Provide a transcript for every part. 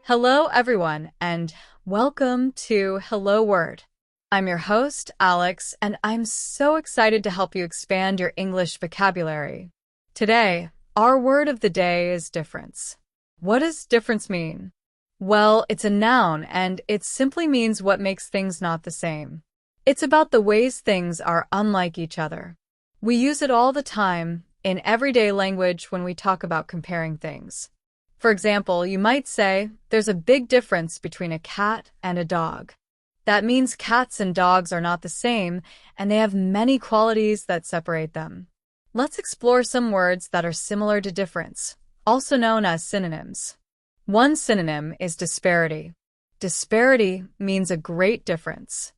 Hello, everyone, and welcome to Hello Word. I'm your host, Alex, and I'm so excited to help you expand your English vocabulary. Today, our word of the day is difference. What does difference mean? Well, it's a noun, and it simply means what makes things not the same. It's about the ways things are unlike each other. We use it all the time in everyday language when we talk about comparing things. For example, you might say, there's a big difference between a cat and a dog. That means cats and dogs are not the same, and they have many qualities that separate them. Let's explore some words that are similar to difference, also known as synonyms. One synonym is disparity. Disparity means a great difference.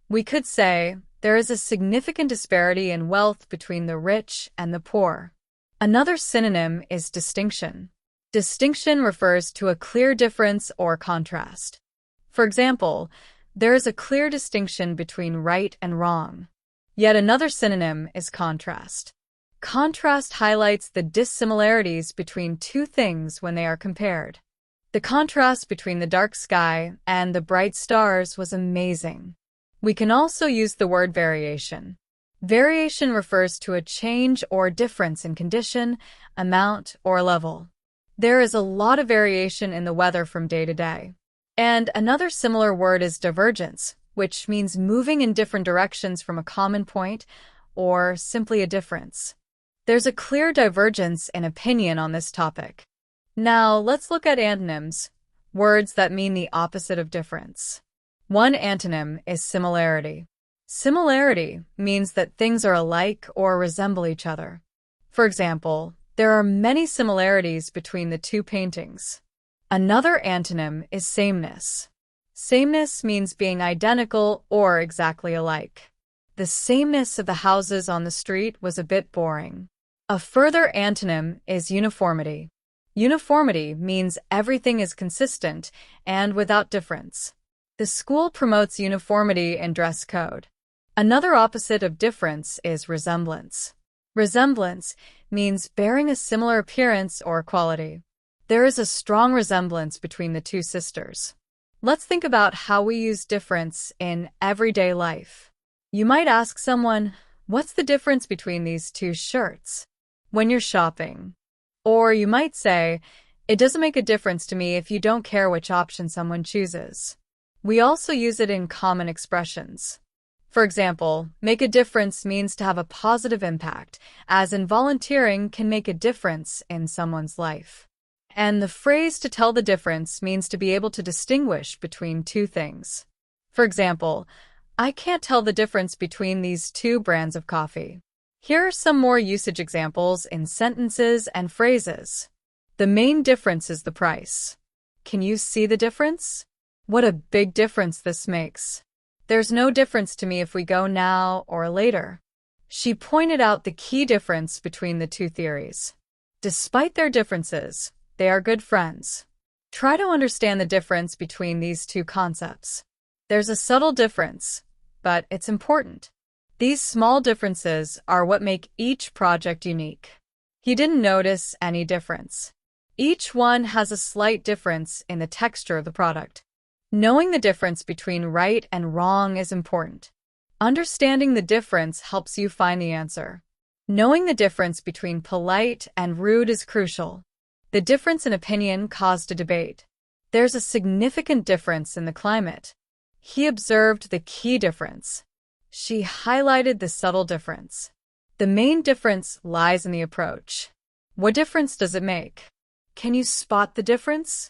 We could say, there is a significant disparity in wealth between the rich and the poor. Another synonym is distinction. Distinction refers to a clear difference or contrast. For example, there is a clear distinction between right and wrong. Yet another synonym is contrast. Contrast highlights the dissimilarities between two things when they are compared. The contrast between the dark sky and the bright stars was amazing. We can also use the word variation. Variation refers to a change or difference in condition, amount, or level. There is a lot of variation in the weather from day to day. And another similar word is divergence, which means moving in different directions from a common point or simply a difference. There's a clear divergence in opinion on this topic. Now, let's look at antonyms, words that mean the opposite of difference. One antonym is similarity. Similarity means that things are alike or resemble each other. For example, there are many similarities between the two paintings. Another antonym is sameness. Sameness means being identical or exactly alike. The sameness of the houses on the street was a bit boring. A further antonym is uniformity. Uniformity means everything is consistent and without difference. The school promotes uniformity in dress code. Another opposite of difference is resemblance. Resemblance means bearing a similar appearance or quality. There is a strong resemblance between the two sisters. Let's think about how we use difference in everyday life. You might ask someone, what's the difference between these two shirts? When you're shopping. Or you might say, it doesn't make a difference to me if you don't care which option someone chooses. We also use it in common expressions. For example, make a difference means to have a positive impact, as in volunteering can make a difference in someone's life. And the phrase to tell the difference means to be able to distinguish between two things. For example, I can't tell the difference between these two brands of coffee. Here are some more usage examples in sentences and phrases. The main difference is the price. Can you see the difference? What a big difference this makes. There's no difference to me if we go now or later. She pointed out the key difference between the two theories. Despite their differences, they are good friends. Try to understand the difference between these two concepts. There's a subtle difference, but it's important. These small differences are what make each project unique. He didn't notice any difference. Each one has a slight difference in the texture of the product. Knowing the difference between right and wrong is important. Understanding the difference helps you find the answer. Knowing the difference between polite and rude is crucial. The difference in opinion caused a debate. There's a significant difference in the climate. He observed the key difference. She highlighted the subtle difference. The main difference lies in the approach. What difference does it make? Can you spot the difference?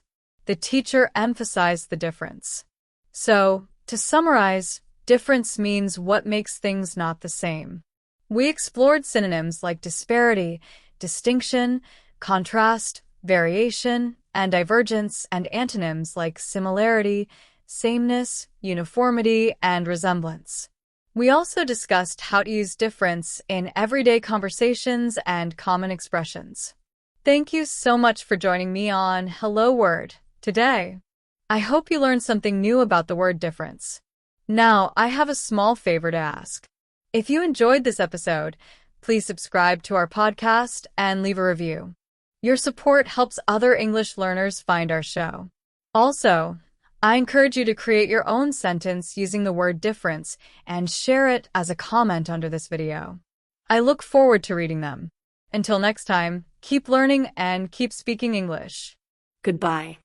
The teacher emphasized the difference. So, to summarize, difference means what makes things not the same. We explored synonyms like disparity, distinction, contrast, variation, and divergence, and antonyms like similarity, sameness, uniformity, and resemblance. We also discussed how to use difference in everyday conversations and common expressions. Thank you so much for joining me on Hello Word today. I hope you learned something new about the word difference. Now, I have a small favor to ask. If you enjoyed this episode, please subscribe to our podcast and leave a review. Your support helps other English learners find our show. Also, I encourage you to create your own sentence using the word difference and share it as a comment under this video. I look forward to reading them. Until next time, keep learning and keep speaking English. Goodbye.